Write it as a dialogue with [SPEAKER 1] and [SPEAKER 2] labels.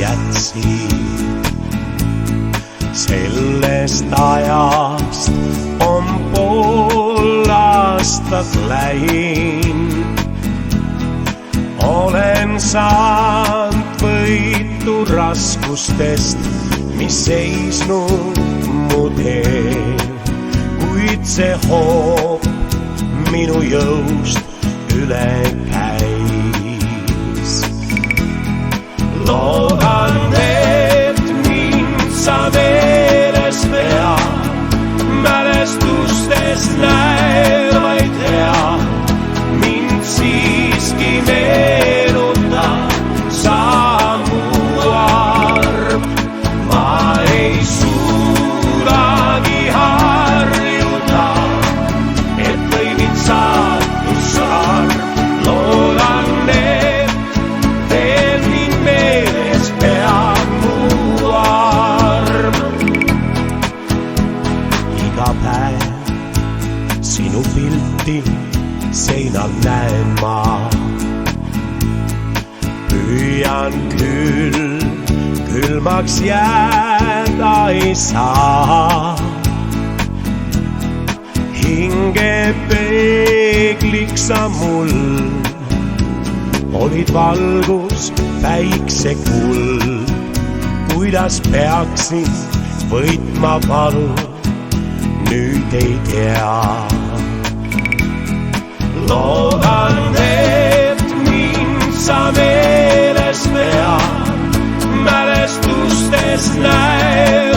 [SPEAKER 1] jätsid. Sellest ajast on pool aastat läinud. Olen saanud võitu raskustest, mis seisnud mu teel, kuid see hoob minu jõust üle käis. Loodan, et mind sa meeles pea, mälestustest näed vaid hea. Mind siiski meenutab sa mu arm. Ma ei suudagi harjuda, et lõimid saatus arm. Loodan, et veel mind meeles peab mu arm. Iga päev sinu pilti seinal näen ma. Püüan küll, külmaks jääda ei saa. Hinge peegliks sa mul, olid valgus päikse kuld. Kuidas peaksin võitma valu, nüüd ei tea. Loodan, et mind sa meeles pea, mälestustest näed